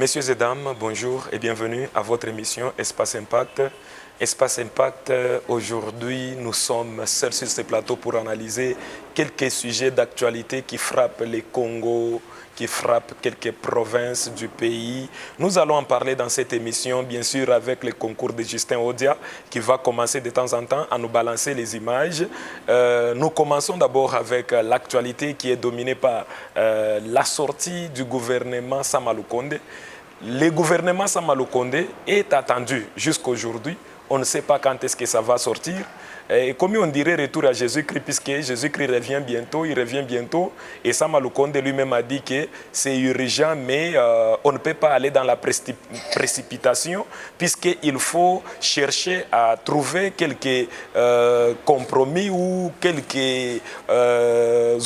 Messieurs et dames, bonjour et bienvenue à votre émission Espace Impact. Espace Impact, aujourd'hui, nous sommes seuls sur ce plateau pour analyser quelques sujets d'actualité qui frappent les Congos, qui frappent quelques provinces du pays. Nous allons en parler dans cette émission, bien sûr, avec le concours de Justin Odia, qui va commencer de temps en temps à nous balancer les images. Nous commençons d'abord avec l'actualité qui est dominée par la sortie du gouvernement Sama Lukonde. Le gouvernement Sama Lukonde est attendu jusqu'aujourd'hui. On ne sait pas quand est-ce que ça va sortir. Et comme on dirait, retour à Jésus-Christ, puisque Jésus-Christ revient bientôt, il revient bientôt. Et Sama Lukonde lui-même a dit que c'est urgent, mais on ne peut pas aller dans la précipitation, puisqu'il faut chercher à trouver quelques compromis ou quelques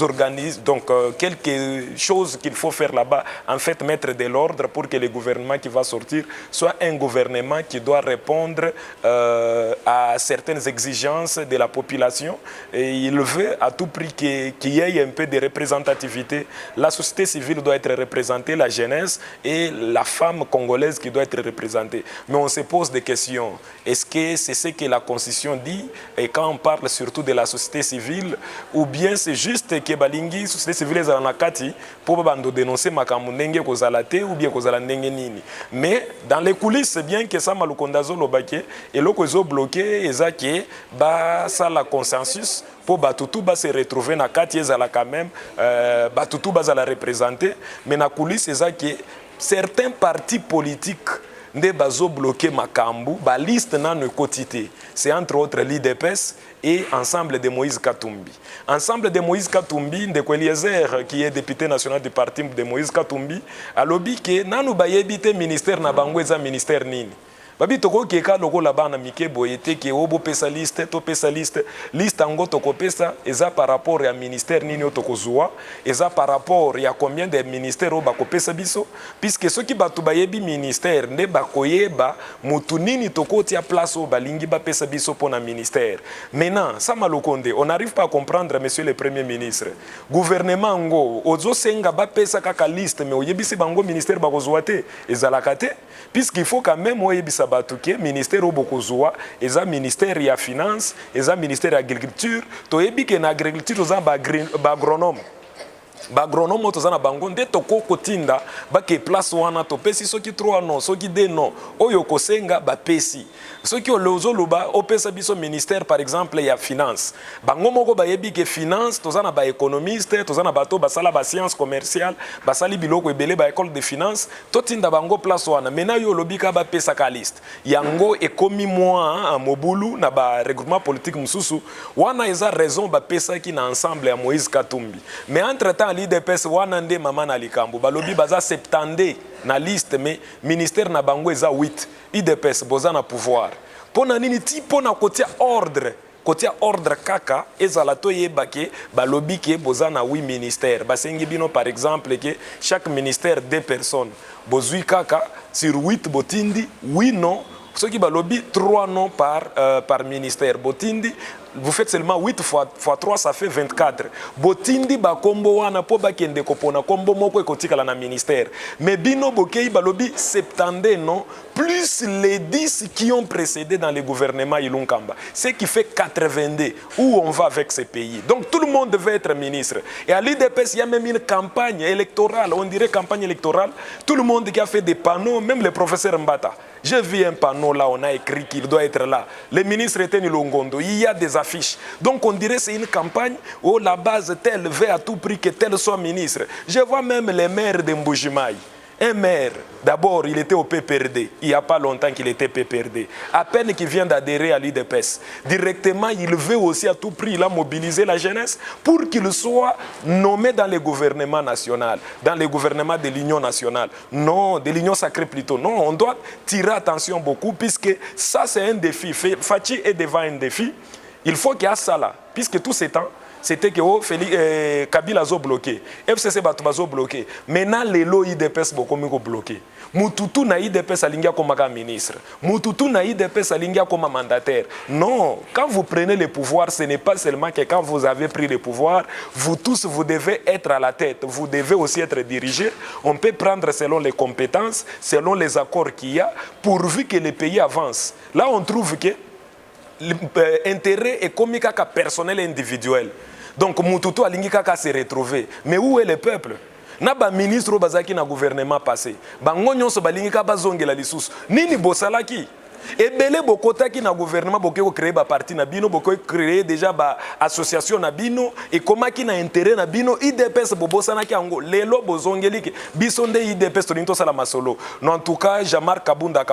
organismes, donc quelque chose qu'il faut faire là-bas, en fait mettre de l'ordre pour que le gouvernement qui va sortir soit un gouvernement qui doit répondre à certaines exigences de la population, et il veut à tout prix qu'il y ait un peu de représentativité. La société civile doit être représentée, la jeunesse et la femme congolaise qui doit être représentée. Mais on se pose des questions. Est-ce que c'est ce que la Constitution dit, et quand on parle surtout de la société civile, ou bien c'est juste que balingi société civile est en akati pour dénoncer makambo ndenge kozala te ou bien kozala ndenge nini. Mais dans les coulisses, c'est bien que Sama Lukonde lobake et loko zo bloqué ezaki ça la consensus pour Batutu se retrouver na kati ezala quand même Batutu la représenter, mais na coulisses ezaki certains partis politiques ne bazo bloqué makambu ba liste na ne quotité. C'est entre autres l'IDPS et Ensemble de Moïse Katumbi. Ensemble de Moïse Katumbi, Ndeko Eliezer, qui est député national du parti de Moïse Katumbi, a lobby que nanu bayebite ministère na bango eza ministère nini. Babi toko keka loko la bana mike boyete ke obo pesa liste to pesa liste ango toko pesa eza par rapport ya ministère nini otoko zuwa eza par rapport ya combien de ministères o bako pesa biso puisque ceux qui batu bayebi ministère nde bakoyeba mutu nini toko tia place o balingi ba pesa biso pona ministère. Maintenant Sama Lukonde, on n'arrive pas à comprendre, monsieur le premier ministre, gouvernement ngo ozo senga ba pesa kaka liste mais oyebisi bango ministère bako zuwa te ezalaka te, puisqu'il faut quand même oyebisa batuke ministère obokozwa eza ministère ya finance eza ministère ya agriculture toyebi ke na agriculture oza ba agronome bagronome tozana bango nde toko kotinda bake place wana topesi soki 3 non soki 2 non oyo kosenga bapesi soki olozoluba opesa biso ministère par exemple ya finance bango moko bayebi ke finance tozana ba économiste tozana bato basala ba science commerciale basali biloko ebele ba école de finance totinda bango place wana mena yo lobika bapesa ka liste yango ekomi moi mobulu na ba regroupement politique mususu wana eza raison bapesa ki na ensemble ya Moïse Katumbi. Mais entre temps l'IDPS wana nde mama na likambo balobi baza 70 na liste, mais ministère na bango eza 8. IDPS boza na pouvoir pona nini ti pona kotia ordre kaka ezala to yebake balobi ke boza na 8 ministères basengi bino par exemple que chaque ministère 2 personnes bozui kaka sur 8 botindi 8 non ceux qui balobi 3 noms par ministère botindi. Vous faites seulement 8 fois 3, ça fait 24. Botindi ba kombo wana po ba kende kopona kombo moko ekotikala na ministère. Mais bino bokei balobi 70 non, plus les 10 qui ont précédé dans le gouvernement Ilunkamba. Ce qui fait 82. Où on va avec ce pays? Donc tout le monde devait être ministre. Et à l'IDPS, il y a même une campagne électorale. On dirait campagne électorale. Tout le monde qui a fait des panneaux, même le professeur Mbata. J'ai vu un panneau là, on a écrit qu'il doit être là. Le ministre était Nilongondo. Il y a des affiches. Donc on dirait que c'est une campagne où la base telle veut à tout prix que tel soit ministre. Je vois même les maires de Mbujimaï. Un maire, d'abord, il était au PPRD. Il n'y a pas longtemps qu'il était PPRD. À peine qu'il vient d'adhérer à l'IDPS. Directement, il veut aussi à tout prix mobiliser la jeunesse pour qu'il soit nommé dans le gouvernement national, dans le gouvernement de l'Union nationale. Non, de l'Union sacrée plutôt. Non, on doit tirer attention beaucoup puisque ça, c'est un défi. Fachi est devant un défi. Il faut qu'il y ait ça là, puisque tout ce temps, c'était que Kabila a bloqué, FCC a bloqué. Maintenant, les lois IDPS sont bloqués. Mututu na IDPS alingia comme ministre. Mututu na IDPS alingia comme mandataire. Non, quand vous prenez le pouvoir, ce n'est pas seulement que quand vous avez pris le pouvoir, vous tous, vous devez être à la tête. Vous devez aussi être dirigé. On peut prendre selon les compétences, selon les accords qu'il y a, pourvu que le pays avance. Là, on trouve que l'intérêt économique personnel et individuel. Donc, Mututu alingi kaka se retrouver. Mais où est le peuple? Na ba ministre bazaki na gouvernement passé. Ba ngonyoso balingi ka bazongela lisusu. Nini bosalaki? Ebele bokotaki na gouvernement bokeko créer ba parti na bino, bokeko créer déjà ba association na bino et komaki na intérêt na bino IDPS bobosanaki ango lelo bozongeliki bisonde IDPS tolinto sala masolo. Non, en tout cas Jean-Marc Kabunda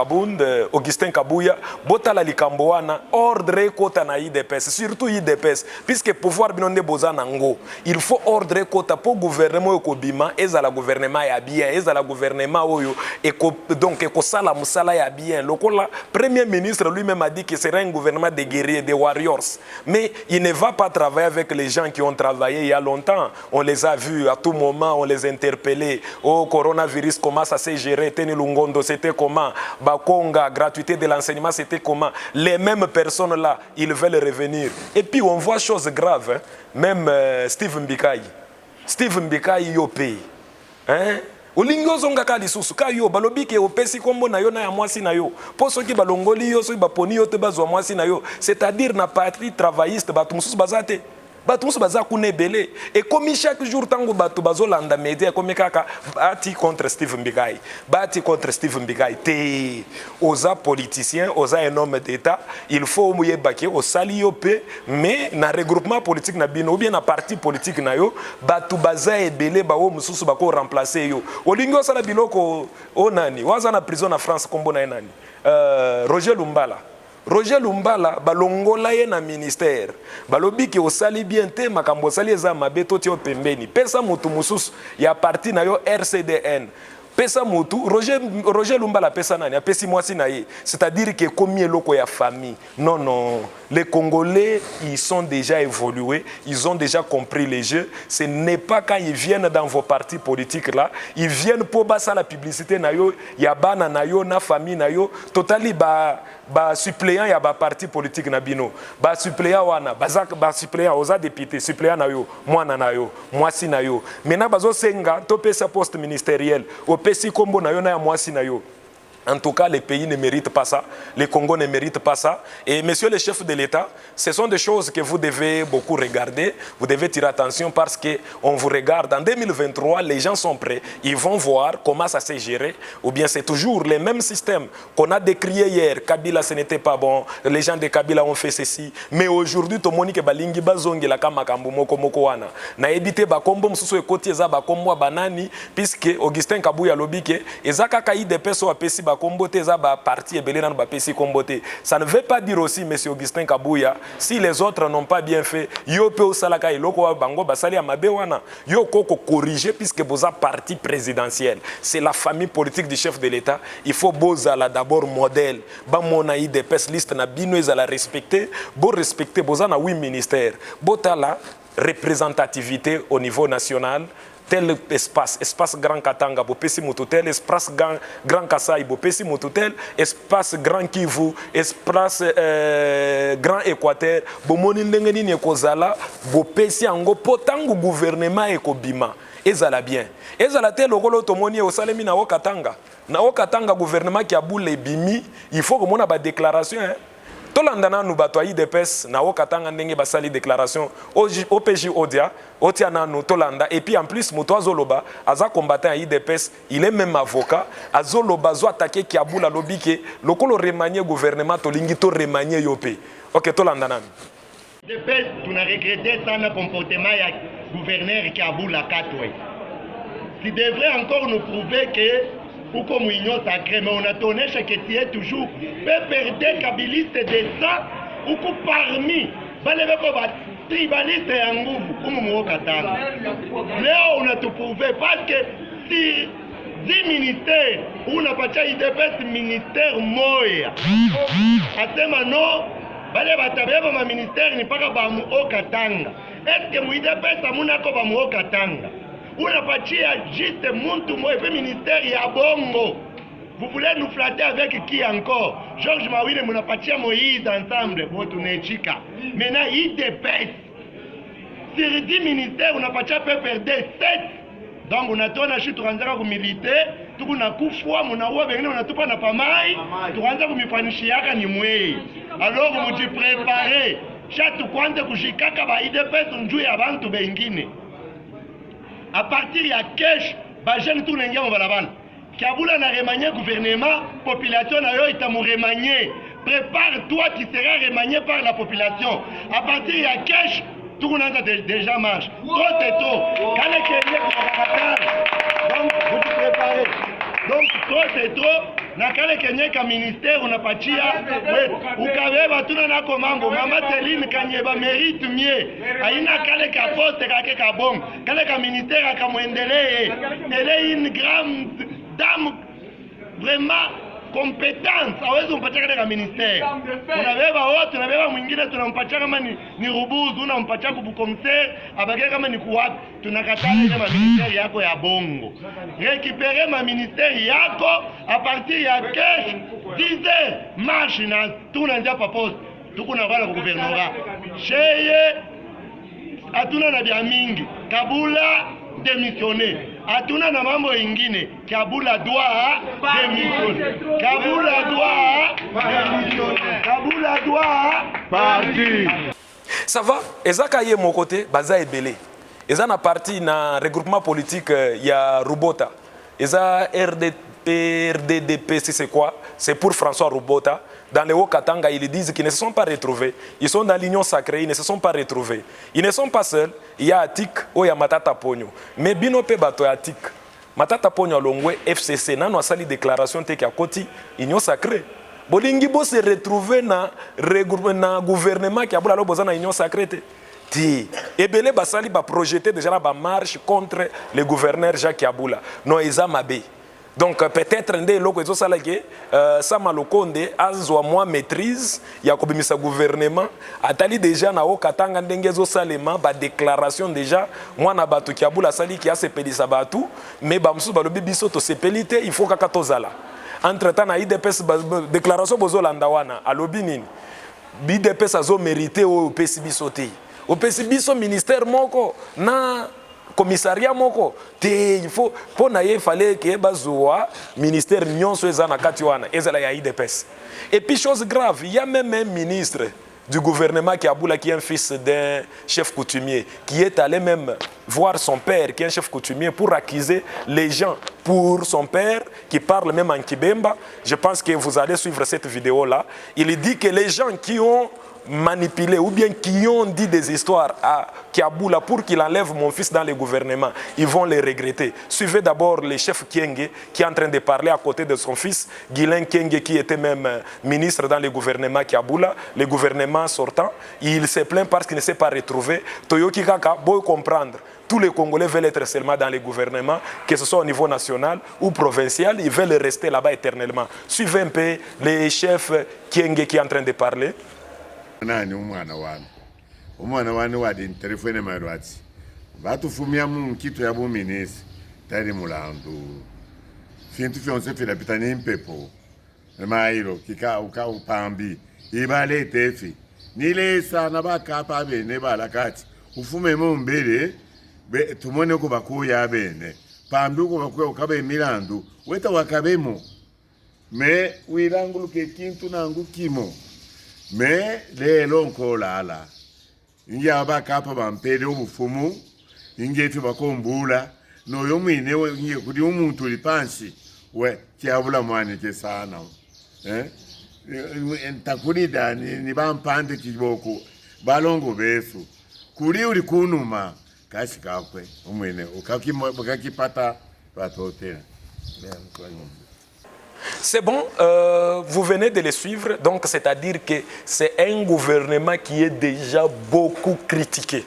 Augustin Kabuya botala likambo wana ordre kota na IDPS, surtout IDPS puisque pouvoir binonde bozana ngo. Il faut ordre kota pour gouvernement okobima ezala gouvernement ya bien, ezala gouvernement oyo donc ekosala musala ya bien. Lokola Premier ministre lui-même a dit que ce serait un gouvernement de guerriers, de warriors. Mais il ne va pas travailler avec les gens qui ont travaillé il y a longtemps. On les a vus à tout moment, on les interpellait. Oh, coronavirus, comment ça s'est géré? Teni Lungondo, c'était comment? Bakonga, gratuité de l'enseignement, c'était comment? Les mêmes personnes-là, ils veulent revenir. Et puis on voit chose grave, hein? Même Steve Mbikai. Steve Mbikai, Yopé. Hein? Olingo zonga ka lisusu ka yo balobi ke opesi kombo na yo na ya mwasi na yo poso ki balongoli yo so baponi yo te bazwa mwasi na yo, c'est-à-dire na patrie travailliste batu mususu bazate batu mususu baza kunebele et comme chaque jour tango batu bazolanda media comme kaka bati contre Steve Mbikai, bati contre Steve Mbikai te oza politicien, oza un homme d'état, il faut mouye baké au sali yo pe mais na regroupement politique na bino ou bien na parti politique na yo batu baza ebele ba o mususu bako remplacer yo olingo sala biloko onani waza na prison na France kombo na nani Roger Lumbala. Roger Lumbala balongola ye na ministère balobi ke osali bien te makambo sali eza mabeto ti opembeni pesa mutu mususu ya parti na yo RCDN pesa mutu Roger Lumbala pesa nani apesi mwasi na ye, c'est-à-dire que komi eloko ya famille. Non non, les Congolais ils sont déjà évolués, ils ont déjà compris les jeux. Ce n'est pas quand ils viennent dans vos partis politiques là, ils viennent pour basa la publicité na yo ya bana na yo na famille na yo totally ba suppléant ya ba parti politique na bino ba suppléant wana ba suppléant oza député suppléant na yo mwana na yo mwasi na yo mena bazo senga to pesa poste ministériel o pesi kombo na yo na ya mwasi na yo. En tout cas, les pays ne méritent pas ça. Les Congos ne méritent pas ça. Et monsieur le chef de l'État, ce sont des choses que vous devez beaucoup regarder. Vous devez tirer attention parce qu'on vous regarde. En 2023, les gens sont prêts. Ils vont voir comment ça s'est géré. Ou bien c'est toujours les mêmes systèmes qu'on a décriés hier. Kabila, ce n'était pas bon. Les gens de Kabila ont fait ceci. Mais aujourd'hui, tout le monde balingi bazongi la kamakambu moko moko wana. Na ebite bakombo msusu ekoti eza bakombo banani puisque Augustin Kabuya lobike ezaka kai de peso apesi comboté za ba parti ebele na ba pesi comboté. Ça ne veut pas dire aussi monsieur Augustin Kabuya si les autres n'ont pas bien fait yo pe osalaka iloko bango basali amabe wana yo koko corriger puisque boza parti présidentiel. C'est la famille politique du chef de l'État. Il faut bozala d'abord modèle. Ba mona IDPS liste na bino ezala respecter, bo respecter boza na 8 ministères. Botala représentativité au niveau national. Tel espace Grand Katanga, Bopesi Mototel, espace Grand Kassai, Bopesi Mototel, espace Grand Kivu, espace Grand Équateur, Bomoni Ndengeni Kozala, Bopesi Ango, Potango gouvernement Ekobima. Ezala bien. Ezala te lokolo tomoni au salemi na Okatanga. Na Okatanga gouvernement qui a boule bimi, il faut que mon a ba déclaration hein. Tolandana nous bato IDPS na Okatanga ndenge basali déclaration OPJ Odia Otiana no Tolanda et puis en plus moto azoloba aza combattant IDPS, il est même avocat azoloba zo attaquer Kiabula lobike lokolo remanier gouvernement tolingi to remanier yopé. OK Tolandana IDPS tuna regretté sana comportement ya gouverneur Kiabula Katwe. Il devrait encore nous prouver que ou comme union sacrée, mais on a tourné chaque qui est toujours peut perdre kabiliste de ça ou parmi tribaliste et Angouvu comme Mwokatanga. Là on a tout prouvé parce que si 10 ministères on n'a pas IDPS ministère moya à ce moment bale batabeba ma ministère ni pas ba Mwokatanga. Est-ce que IDPS amuna ko ba Mwokatanga? On a pas juste muntu mo et ministère ya bongo Vous voulez nous flatter avec qui encore? Georges Mawile, Munapatia Moïse ensemble, votre Nechika. Maintenant, il dépasse. Sur 10 ministères, on n'a pas perdre 7. Donc, on a tout un chute, on a militaire, tout on a kufwa, on a oué, on a tout pas na pamai, tout on a mifanishiaka ni mwe. Alors, on dit préparer. Chaque kwande kushikaka ba IDPS on joue abantu bengine. À partir ya cash, ba jeune tout n'engia on va la balle. Kabula na remanié gouvernement, population na yo itamu remanié. Prépare-toi, tu seras remanié par la population. À partir ya cash, tout le monde déjà marche. Trop c'est trop. Quand les Kenyans donc vous vous préparez. Donc trop c'est trop. Na kale Kenya ka ministère on a patia. Ukabeba tuna na komango. Mama Teline Kanyeba mérite mieux. Aina kale ka poste ka bon. Kale ka ministère ka muendelee. Elle est une grande dame vraiment compétence. Awezi umpatia katika ministère. Unabeba wote, unabeba mwingine tunampatia kama ni rubuzu, unampatia kubukomser, abage kama ni kuwapi. Tunakataa ile ministère yako ya bongo. Récupérer ma ministère yako à partir ya cash 10h marche na tunaanza pa poste. Tuko na wala gouvernorat. Cheye atuna na bia mingi. Kabula démissionner. Atuna na mambo ingine. Kabula doit démissionner. Kabula doit démissionner. Kabula doit partir. Ça va? Ezaka yé mon côté, baza ebele. Eza na parti na regroupement politique ya Rubota. Eza RDDP, c'est quoi? C'est pour François Rubota. Dans les Haut-Katanga, ils disent qu'ils ne se sont pas retrouvés. Ils sont dans l'union sacrée, ils ne se sont pas retrouvés. Ils ne sont pas seuls. Il y a Atik ou il y a Matata Pogno. Mais Binope Bato Atik. Matata Pogno Longwe, FCC, nano asali déclaration te kia koti, union sacrée. Bolingi bo se retrouver na gouvernement qui a boula lo bozana union sacrée te. Ti. Ebele basali ba projeter déjà la marche contre le gouverneur Jacques Yaboula. Non, Eza Mabe. Donc peut-être ndé loko ezo sala ke Sama Lokonde azwa moi maîtrise ya kobimisa gouvernement atali déjà na Haut-Katanga ndenge ezo salema ba déclaration déjà moi na batu ki abula sali ki asepelisa batu mais ba musu balobi biso to sepelite il faut kaka tozala entre temps na IDPS déclaration bozo landa wana alobi nini IDPS azo mérité o pesi biso te o pesi biso ministère moko na commissariat moko te il faut pour na il fallait que bazoa ministère nyonso ezana kati wana ezala ya IDPS. Et puis chose grave, il y a même un ministre du gouvernement qui est un fils d'un chef coutumier qui est allé même voir son père qui est un chef coutumier pour accuser les gens pour son père qui parle même en Kibemba. Je pense que vous allez suivre cette vidéo là. Il dit que les gens qui ont manipulé ou bien qui ont dit des histoires à Kiaboula pour qu'il enlève mon fils dans le gouvernement, ils vont les regretter. Suivez d'abord le chef Kienge qui est en train de parler à côté de son fils, Guilain Kienge qui était même ministre dans le gouvernement Kiaboula, le gouvernement sortant. Il se plaint parce qu'il ne s'est pas retrouvé. Toyoki Kaka, beau comprendre. Tous les Congolais veulent être seulement dans les gouvernements, que ce soit au niveau national ou provincial, ils veulent rester là-bas éternellement. Suivez un peu le chef Kienge qui est en train de parler. Nani umwana wani wadi telefone marwati batufumia mu kitu ya buminisi tari mulandu fintu fyonse filapitani impepo mairo kika uka upambi ibale tefi nile sana bakapa bene balakati ufume mu mbere tumone ko bakuya bene pambi ko bakuya ukabe milandu weta wakabemo me wirangulu ke kintu nangu kimo mais lelo nkolala ingia bakapa bampede obufumu ingetu bakombula no yomwine ingie kudi umuntu lipansi we kiabula mwane ke sana ntakulida ni bampande kiboko balongo besu kuri uri kunuma kashi kakwe umwene ukakipata batotera. C'est bon, vous venez de les suivre, donc c'est-à-dire que c'est un gouvernement qui est déjà beaucoup critiqué.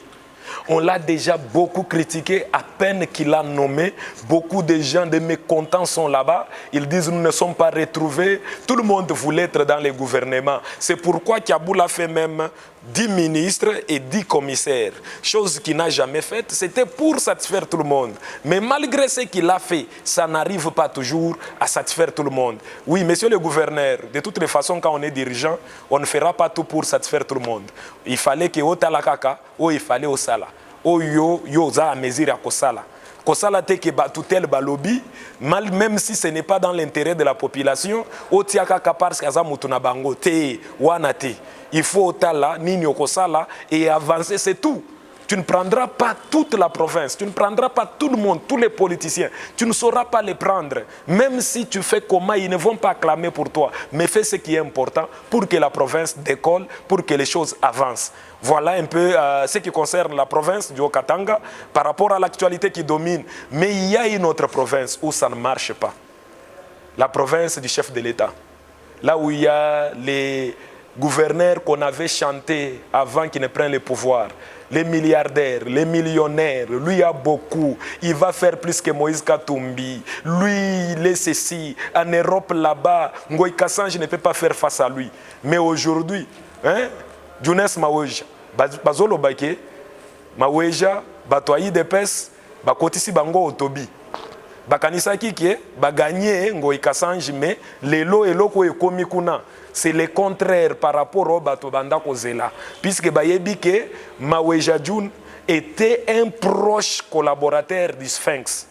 On l'a déjà beaucoup critiqué, à peine qu'il a nommé. Beaucoup de gens, de mécontents sont là-bas. Ils disent nous ne sommes pas retrouvés. Tout le monde voulait être dans les gouvernements. C'est pourquoi Kaboul a fait même 10 ministres et 10 commissaires. Chose qu'il n'a jamais faite. C'était pour satisfaire tout le monde. Mais malgré ce qu'il a fait, ça n'arrive pas toujours à satisfaire tout le monde. Oui, monsieur le gouverneur, de toutes les façons, quand on est dirigeant, on ne fera pas tout pour satisfaire tout le monde. Il fallait que au talakaka, ou il fallait au sala. O yo za a mesure à kosala. Kosala te ke batutel balobi, même si ce n'est pas dans l'intérêt de la population, o tiakaka parce que za mutuna bango te wana te. Il faut otala nini okosala et avancer, c'est tout. Tu ne prendras pas toute la province, tu ne prendras pas tout le monde, tous les politiciens. Tu ne sauras pas les prendre. Même si tu fais comment, ils ne vont pas clamer pour toi. Mais fais ce qui est important pour que la province décolle, pour que les choses avancent. Voilà un peu ce qui concerne la province du Haut-Katanga par rapport à l'actualité qui domine. Mais il y a une autre province où ça ne marche pas. La province du chef de l'État. Là où il y a les gouverneurs qu'on avait chantés avant qu'ils ne prennent le pouvoir. Les milliardaires, les millionnaires, lui il a beaucoup. Il va faire plus que Moïse Katumbi. Lui, il est ceci. En Europe, là-bas, Ngoï Kassange ne peut pas faire face à lui. Mais aujourd'hui, hein, Younes Maweja, Bazolo Bake, Maweja, Batoaï de Pes, Bakotisi Bango Otobi. Bakanisa Kiki, Baganye, Ngoï Kassange, mais les lots et loko et komikuna. C'est le contraire par rapport au bateau Banda Kozela. Puisque Bayebike, Maweja Djoun était un proche collaborateur du Sphinx.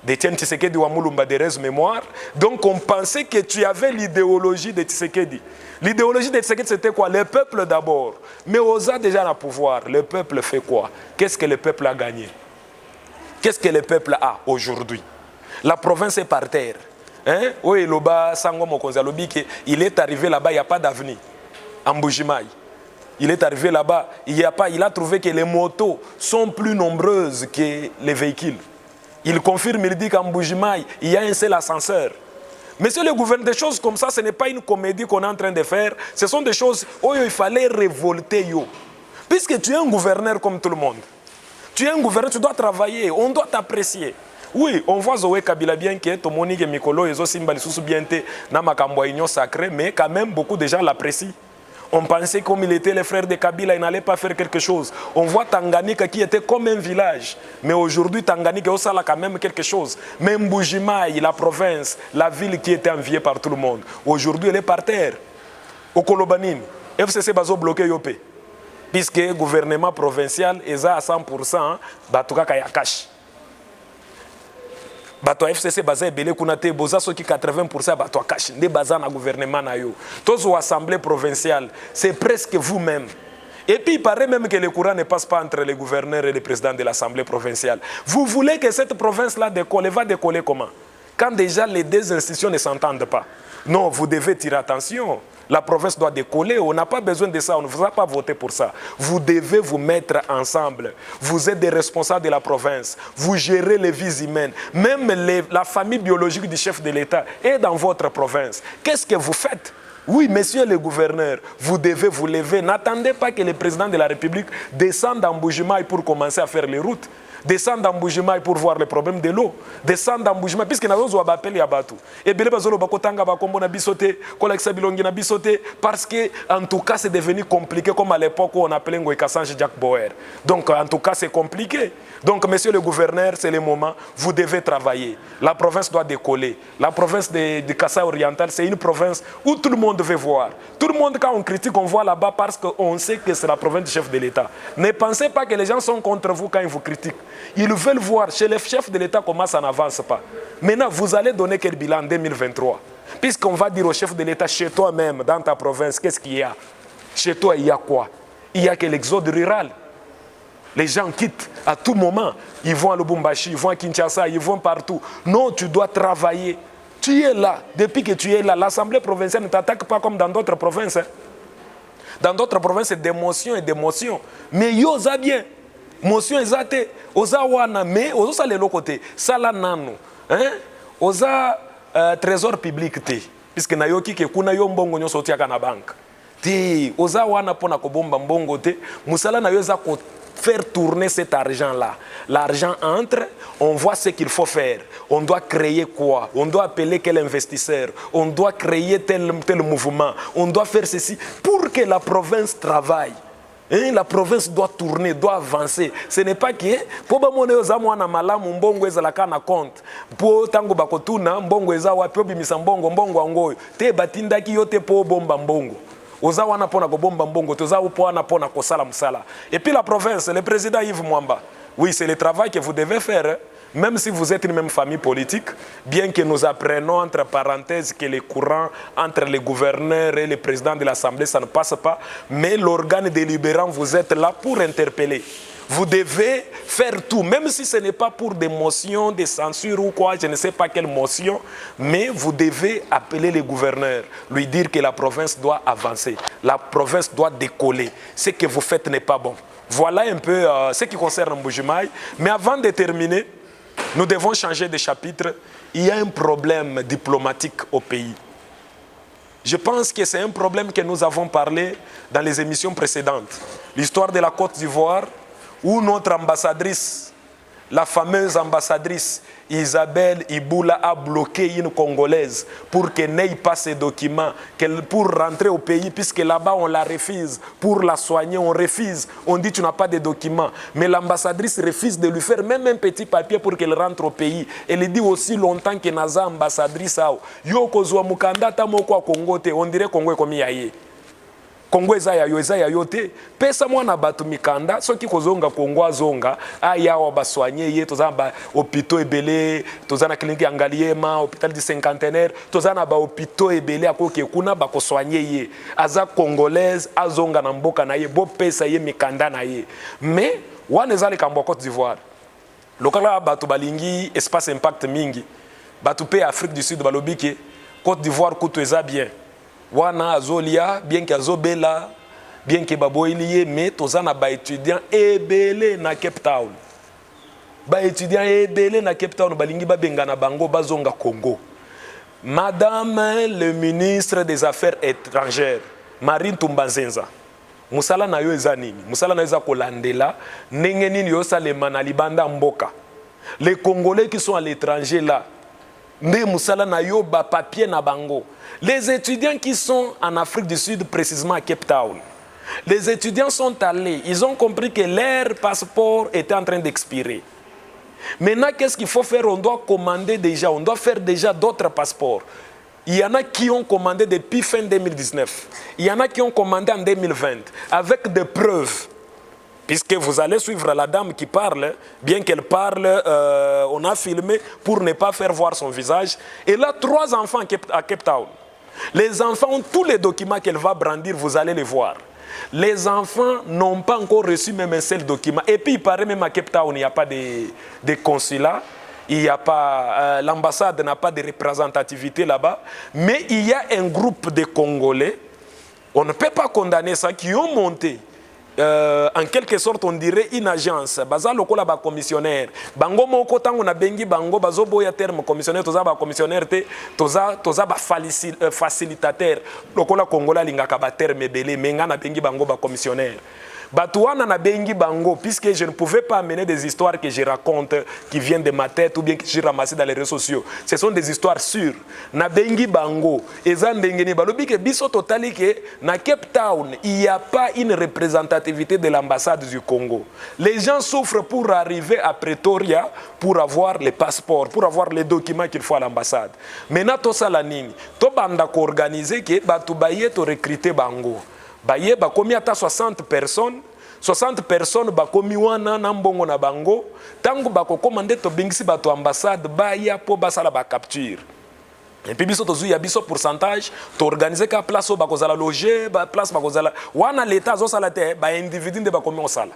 D'Étienne Tshisekedi Wamulumba de mémoire. Donc on pensait que tu avais l'idéologie de Tshisekedi. L'idéologie de Tshisekedi c'était quoi? Le peuple d'abord. Mais Oza déjà le pouvoir. Le peuple fait quoi? Qu'est-ce que le peuple a gagné? Qu'est-ce que le peuple a aujourd'hui? La province est par terre. Hein? Oui, Loba Sango Mokonzalobi, il est arrivé là-bas, il n'y a pas d'avenir. En Mbujimaï. Il est arrivé là-bas, il a trouvé que les motos sont plus nombreuses que les véhicules. Il confirme, il dit qu'en Mbujimaï, il y a un seul ascenseur. Monsieur le gouverneur, des choses comme ça, ce n'est pas une comédie qu'on est en train de faire. Ce sont des choses où il fallait révolter. Puisque tu es un gouverneur comme tout le monde. Tu es un gouverneur, tu dois travailler, on doit t'apprécier. Oui, on voit Zoé Kabila bien que Tomoni et Mikolo et Zosimbali sous bien na makambo union sacrée, mais quand même beaucoup de gens l'apprécient. On pensait comme il était les frères de Kabila, il n'allait pas faire quelque chose. On voit Tanganyika qui était comme un village, mais aujourd'hui Tanganyika aussi a quand même quelque chose. Même Mbujimaï, la province, la ville qui était enviée par tout le monde, aujourd'hui elle est par terre. Au Kolobanine, FCC bazo bloqué Yopé, puisque le gouvernement provincial est à 100%, Batuka Kayakash. Bato FCC basé belé kunate boza soki 80% bato cash ndé baza na gouvernement na yo. Tous aux assemblées provinciales, c'est presque vous-même. Et puis il paraît même que le courant ne passe pas entre les gouverneurs et les présidents de l'assemblée provinciale. Vous voulez que cette province-là décolle, va décoller comment? Quand déjà les deux institutions ne s'entendent pas. Non, vous devez tirer attention. La province doit décoller. On n'a pas besoin de ça. On ne vous a pas voté pour ça. Vous devez vous mettre ensemble. Vous êtes des responsables de la province. Vous gérez les vies humaines. Même la famille biologique du chef de l'État est dans votre province. Qu'est-ce que vous faites? Oui, messieurs les gouverneurs, vous devez vous lever. N'attendez pas que le président de la République descende en Mbujimaï pour commencer à faire les routes. Descendre en Mbujimaï pour voir les problèmes de l'eau. Descendre en Mbujimaï, puisque nous avons appelé à Batou. Et bien, nous avons parce que, en tout cas, c'est devenu compliqué, comme à l'époque où on appelait Ngoï Kassange Jack Bauer. Donc, en tout cas, c'est compliqué. Donc, monsieur le gouverneur, c'est le moment. Vous devez travailler. La province doit décoller. La province de Kassai oriental, c'est une province où tout le monde veut voir. Tout le monde, quand on critique, on voit là-bas parce qu'on sait que c'est la province du chef de l'État. Ne pensez pas que les gens sont contre vous quand ils vous critiquent. Ils veulent voir chez les chefs de l'État comment ça n'avance pas. Maintenant, vous allez donner quel bilan en 2023? Puisqu'on va dire au chef de l'État, chez toi-même, dans ta province, qu'est-ce qu'il y a? Chez toi, il y a quoi? Il y a que l'exode rural. Les gens quittent à tout moment. Ils vont à Lubumbashi, ils vont à Kinshasa, ils vont partout. Non, tu dois travailler. Tu es là. Depuis que tu es là, l'Assemblée provinciale ne t'attaque pas comme dans d'autres provinces. Dans d'autres provinces, c'est d'émotion et d'émotion. Mais yo, ça bien. Motion ezate oza wana mais oza le côté sala nano hein oza trésor public te puisque na yoki ke kuna yo mbongo nyoso tiaka na banque te oza wana pona ko bomba mbongo te musala na yo za ko faire tourner cet argent-là. L'argent entre, on voit ce qu'il faut faire. On doit créer quoi? On doit appeler quel investisseur? On doit créer tel mouvement. On doit faire ceci pour que la province travaille. Hein, la province doit tourner, doit avancer. Ce n'est pas que pour bamone ozamwana malamu mbongo ezalaka na compte. Pour tango bakotuna mbongo eza wapi obimisa mbongo angoyo. Te batindaki yote po bomba mbongo. Oza wana pona ko bomba mbongo, toza wana pona ko sala musala. Et puis la province, le président Yves Mwamba. Oui, c'est le travail que vous devez faire. Hein. Même si vous êtes une même famille politique, bien que nous apprenons entre parenthèses que les courants entre les gouverneurs et les présidents de l'Assemblée, ça ne passe pas, mais l'organe délibérant, vous êtes là pour interpeller. Vous devez faire tout, même si ce n'est pas pour des motions, des censures ou quoi, je ne sais pas quelle motion, mais vous devez appeler les gouverneurs, lui dire que la province doit avancer, la province doit décoller. Ce que vous faites n'est pas bon. Voilà un peu ce qui concerne Mbuji-Mayi. Mais avant de terminer, nous devons changer de chapitre. Il y a un problème diplomatique au pays. Je pense que c'est un problème que nous avons parlé dans les émissions précédentes. L'histoire de la Côte d'Ivoire, où notre ambassadrice, la fameuse ambassadrice Isabelle Iboula a bloqué une Congolaise pour qu'elle n'ait pas ses documents, pour rentrer au pays, puisque là-bas on la refuse. Pour la soigner, on refuse. On dit tu n'as pas de documents. Mais l'ambassadrice refuse de lui faire même un petit papier pour qu'elle rentre au pays. Elle dit aussi longtemps que naza ambassadrice. Yo kozwa mukanda tamoko a Congo te, on dirait Congo comme yaye. Congo eza ya yo te pesa mwana batu mikanda soki kozonga Congo azonga aya wa baswanye ye toza ba hôpitaux ebele toza na clinique ya Ngaliema hôpital du cinquantenaire toza na ba hôpitaux ebele akoke kuna ba koswanye ye aza congolaise azonga na mboka na ye bo pesa ye mikanda na ye mais wana eza le kambo Côte d'Ivoire lokala batu balingi espace impact mingi batu pe Afrique du Sud balobike Côte d'Ivoire kutu eza bien wana azolia bien que azobela bien que baboiliye mais tozana ba étudiant ebele na Cape Town ba étudiant ebele na Cape Town balingi babenga na bango bazonga Congo. Madame le ministre des Affaires étrangères Marine Tumbanzenza musala na yo eza nini? Musala na eza kolandela ndenge nini yo salema na libanda mboka. Les Congolais qui sont à l'étranger là nde musala na yo ba papier na bango. Les étudiants qui sont en Afrique du Sud, précisément à Cape Town, les étudiants sont allés, ils ont compris que leur passeport était en train d'expirer. Maintenant, qu'est-ce qu'il faut faire? On doit commander déjà, on doit faire déjà d'autres passeports. Il y en a qui ont commandé depuis fin 2019. Il y en a qui ont commandé en 2020, avec des preuves. Puisque vous allez suivre la dame qui parle, bien qu'elle parle, on a filmé pour ne pas faire voir son visage. Elle a 3 enfants à Cape Town. Les enfants ont tous les documents qu'elle va brandir, vous allez les voir. Les enfants n'ont pas encore reçu même un seul document. Et puis il paraît même à Cape Town, il n'y a pas de consulat. Il n'y a pas, l'ambassade n'a pas de représentativité là-bas. Mais il y a un groupe de Congolais, on ne peut pas condamner ça, qui ont monté. En quelque sorte on dirait une agence baza lokola ba commissionnaire bango moko tango na bengi bango bazo boya terme commissionnaire toza ba commissionnaire te toza ba facilitateur lokola Kongola lingaka ba terme belé menga na bengi bango ba commissionnaire Batouana na bengi bango, puisque je ne pouvais pas amener des histoires que je raconte qui viennent de ma tête ou bien que j'ai ramassées dans les réseaux sociaux. Ce sont des histoires sûres. Na bengi bango, ezan dengeni balobi ke biso totali ke na Cape Town, il n'y a pas une représentativité de l'ambassade du Congo. Les gens souffrent pour arriver à Pretoria pour avoir les passeports, pour avoir les documents qu'il faut à l'ambassade. Maintenant to sala nini, to banda ko organiser ke batu baye to recruter bango. Baye bakomi ata 60 personnes 60 personnes bakomi wana na mbongo na bango tango bako komande to bingisi bato ambassade baya po basala ba capture et puis biso tozu ya biso pourcentage to organiser ka place bako zala loger ba place bako zala wana l'état zo sala te ba individu nde bakomi osala.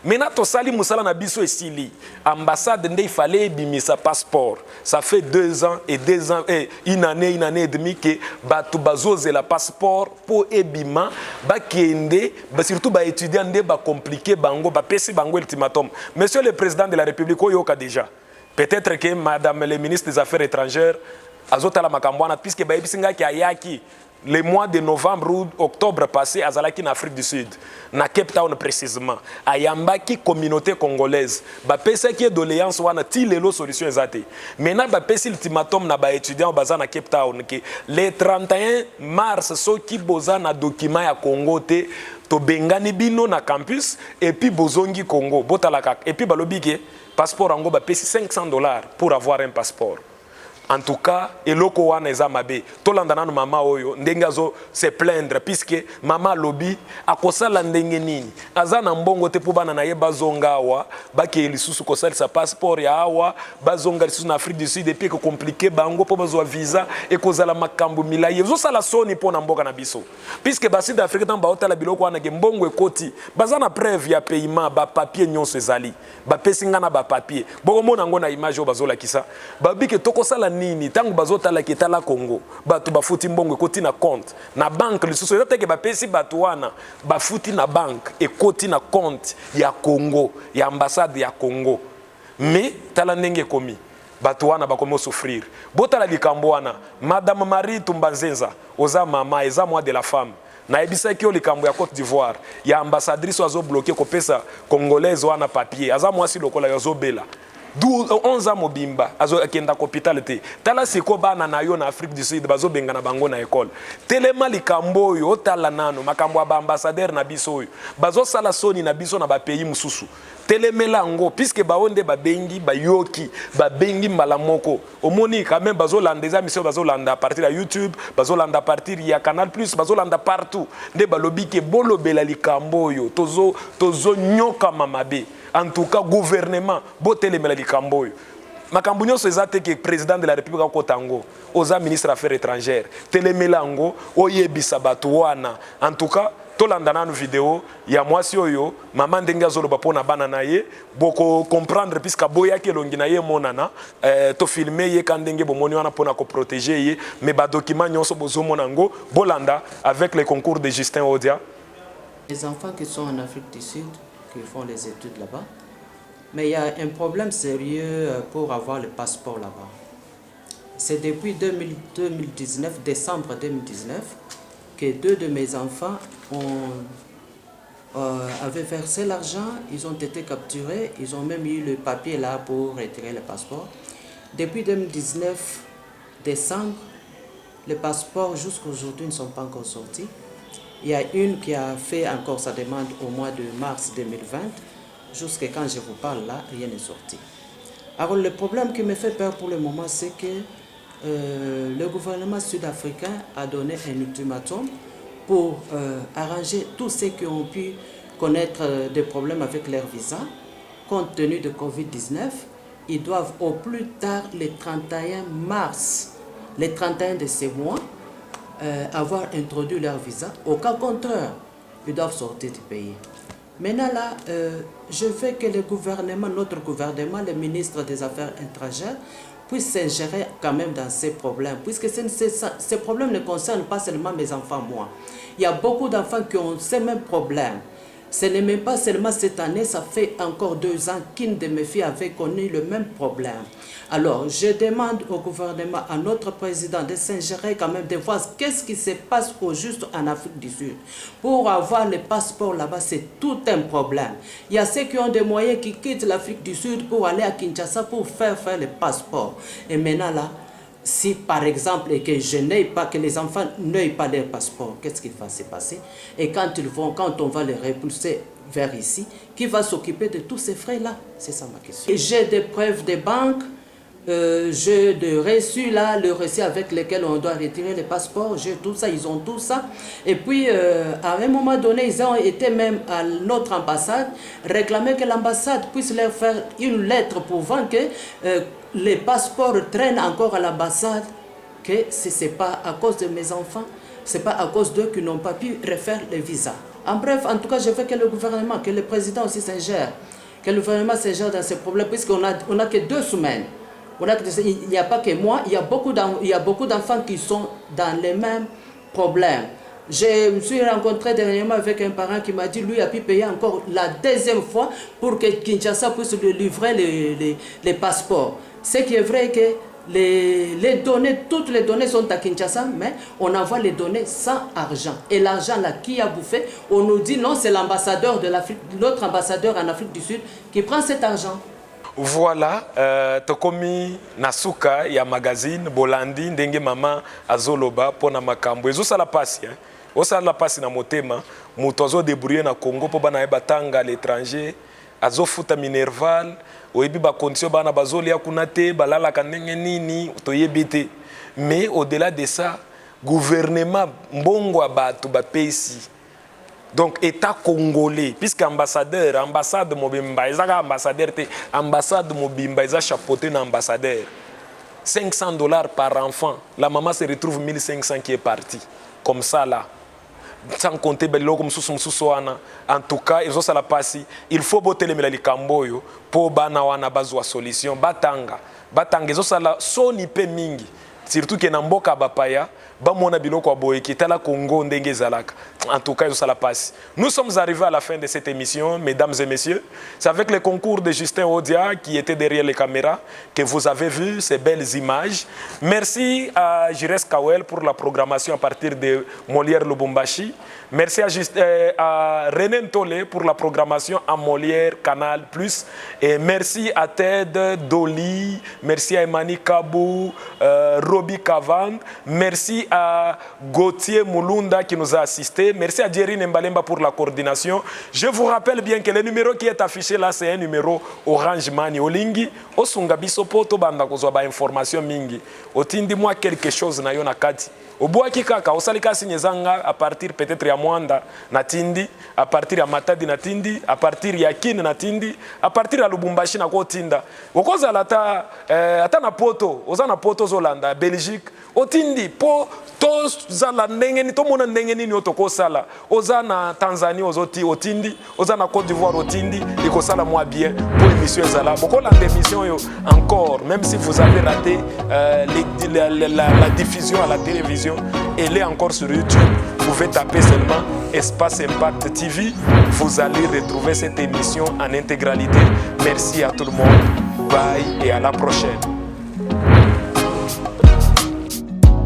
Maintenant, to sali musala na biso esili. Ambassade nde il fallait bimisa passeport. Ça fait 2 ans et 2 ans et une année et demie que batu bazoze la passeport pour ebima ba kende ba surtout ba étudiant nde ba compliqué bango ba pesi bango ultimatum. Monsieur le président de la République oyoka déjà. Peut-être que madame le ministre des Affaires étrangères azotala makambwana puisque ba ebisinga ki ayaki le mois de novembre ou octobre passé, Azalaki en Afrique du Sud, na Cape Town précisément, à Yambaki, communauté congolaise, bapesa qui est doléance wana ti lelo solution ezate. Maintenant bapesi ultimatum na ba étudiant baza na Cape Town que le 31 mars so ki boza na document ya Congo te to bengani bino na campus et puis bozongi Congo botalaka et puis balobi ke passeport ango bapesi $500 pour avoir un passeport. En tout cas, eloko wana eza mabe. Tolanda nanu mama oyo ndenge azo se plaindre puisque mama lobi akosala ndenge nini. Aza na mbongo te po bana na ye bazonga awa, baki lisusu kosala sa passeport ya awa, bazonga lisusu na Afrique du Sud et puis ko compliqué bango po bazwa visa et kozala makambo milaye. Zo sala soni po na mboka na biso. Puisque basi d'Afrique tan ba hotela biloko wana ke mbongo ekoti, baza na preuve ya paiement ba papier nyonso ezali. Ba pesinga na ba papier. Boko mona ngo na image o bazola kisa. Babi ke tokosala nini tango bazotala ketala Congo bato bafuti mbongo ekoti na compte na banque lisusu eza teke bapesi bato wana bafuti na banque ekoti na compte ya Congo ya ambassade ya Congo mais tala ndenge komi bato wana bakomi souffrir botala likambo wana madame Marie Tumbanzenza oza mama eza moi de la femme na ebisaki o likambo ya Côte d'Ivoire ya ambassadrice azo bloquer kopesa congolaise wana papier aza mwasi lokola yazo bela 11 ans mobimba azo akenda ko hôpital te tala siko bana na yo na Afrique du Sud bazo benga na bango na école telema likambo yo tala nano makambo ba ambassadeur na biso yo bazo sala soni na biso na ba pays mususu telemela ngo puisque baonde ba bengi ba yoki ba bengi mbala moko omoni quand même bazo landa des émissions bazo landa à partir de YouTube bazo landa à partir ya Canal Plus bazo landa partout nde balobi ke bolo bela likambo yo tozo nyoka mamabe. En tout cas, gouvernement, botelemela likambo yo. Makambo nyonso ezate ke président de la République ko tango, oza ministre des Affaires étrangères, telemela ngo oyebisa bato wana. En tout cas, tolanda nanu vidéo ya mwasi oyo, mama ndenge azoloba pona bana na ye, boko comprendre puisque boya ke longi na ye monana, to filmer ye kandenge bomoni wana pona ko protéger ye, mais ba document nyonso bozo monango, bolanda avec le concours de Justin Odia. Les enfants qui sont en Afrique du Sud qui font les études là-bas. Mais il y a un problème sérieux pour avoir le passeport là-bas. C'est depuis 2019, décembre 2019, que 2 de mes enfants avaient versé l'argent, ils ont été capturés, ils ont même eu le papier là pour retirer le passeport. Depuis 2019, décembre, les passeports jusqu'à aujourd'hui ne sont pas encore sortis. Il y a une qui a fait encore sa demande au mois de mars 2020. Jusqu'à quand je vous parle là, rien n'est sorti. Alors le problème qui me fait peur pour le moment, c'est que le gouvernement sud-africain a donné un ultimatum pour arranger tous ceux qui ont pu connaître des problèmes avec leur visa. Compte tenu de Covid-19, ils doivent au plus tard le 31 mars, le 31 de ce mois, avoir introduit leur visa. Au cas contraire, ils doivent sortir du pays. Maintenant là, je veux que le gouvernement, notre gouvernement, le ministre des Affaires étrangères, puisse s'ingérer quand même dans ces problèmes, puisque ces problèmes ne concernent pas seulement mes enfants, moi. Il y a beaucoup d'enfants qui ont ces mêmes problèmes. Ce n'est même pas seulement cette année, ça fait encore 2 ans qu'une de mes filles avait connu le même problème. Alors, je demande au gouvernement, à notre président de s'ingérer quand même, de voir qu'est-ce qui se passe au juste en Afrique du Sud. Pour avoir le passeport là-bas, c'est tout un problème. Il y a ceux qui ont des moyens qui quittent l'Afrique du Sud pour aller à Kinshasa pour faire le passeport. Et maintenant là, si par exemple que je n'ai pas, que les enfants n'aient pas leur passeport, qu'est-ce qui va se passer? Et quand on va les repulser vers ici, qui va s'occuper de tous ces frais-là? C'est ça ma question. J'ai des preuves des banques, j'ai des reçus là, le reçu avec lequel on doit retirer les passeports, j'ai tout ça, ils ont tout ça. Et puis à un moment donné, ils ont été même à notre ambassade, réclamer que l'ambassade puisse leur faire une lettre prouvant que les passeports traînent encore à l'ambassade, que ce n'est pas à cause de mes enfants, ce n'est pas à cause d'eux qui n'ont pas pu refaire les visas. En bref, en tout cas, je veux que le gouvernement, que le président aussi s'ingère, que le gouvernement s'ingère dans ces problèmes, puisqu'on n'a que 2 semaines. Il n'y a pas que moi, il y a beaucoup d'enfants qui sont dans les mêmes problèmes. Je me suis rencontré dernièrement avec un parent qui m'a dit lui a pu payer encore la 2e fois pour que Kinshasa puisse lui livrer les passeports. Ce qui est vrai que les données, toutes les données sont à Kinshasa, mais on envoie les données sans argent. Et l'argent là, qui a bouffé? On nous dit non, c'est l'ambassadeur de l'Afrique, notre ambassadeur en Afrique du Sud qui prend cet argent. Voilà, tokomi nasuka ya magazine Bolandi ndenge mama azoloba pona makambo ezosala pasi osala pasi na motema mutu azodébrouiller na Congo po bana batanga à l'étranger azofuta minerval oyebi ba condition bana bazolia kuna te balalaka ndenge nini toyebi te. Mais au-delà de ça, gouvernement mbongo bato ba pesi. Donc, État congolais, puisque ambassadeur, ambassade Mobimba, ambassadeur, ambassade Mobimba, ils ont chapeauté un ambassadeur. $500 par enfant. La maman se retrouve 1500 qui est parti. Comme ça, là. Sans compter, en tout cas, ils ont ça la passi. Il faut botter les mélali kamboyo pour banawana bazwa solution. Batanga. Batanga, ils ont ça la sonipe mingi. Surtout que dans Mboka Bapaya, Bamona Biloko Aboeki, Tala Congo, Ndenge Zalaka. En tout cas, ça la passe. Nous sommes arrivés à la fin de cette émission, mesdames et messieurs. C'est avec le concours de Justin Odia qui était derrière les caméras que vous avez vu ces belles images. Merci à Jires Kawel pour la programmation à partir de Molière Lubumbashi. Merci à René Ntolé pour la programmation à Molière Canal+. Et merci à Ted Dolly, merci à Emani Kabou, Roby Kavan, merci à Gauthier Moulunda qui nous a assistés, merci à Jerry Mbalemba pour la coordination. Je vous rappelle bien que le numéro qui est affiché là, c'est un numéro Orange Money. Olingi, Osungabiso Poto Banda Kozwa information mingi. Otindi-moi quelque chose na yona kati. Obuaki kaka, osalika signezanga à partir peut-être ya Mwanda na Tindi, à partir ya Matadi na Tindi, à partir ya Kin na Tindi, à partir ya Lubumbashi na Kotinda. Okoza lata ata na poto, oza na poto zolanda Belgique, otindi po to zala ndenge ni to mona ndenge ni otoko sala. Oza na Tanzanie ozoti otindi, oza na Côte d'Ivoire otindi, iko sala moi bien pour l'émission zala. Boko la émission yo encore, même si vous avez raté la diffusion à la télévision, elle est encore sur YouTube. Vous pouvez taper seulement Espace Impact TV. Vous allez retrouver cette émission en intégralité. Merci à tout le monde. Bye et à la prochaine.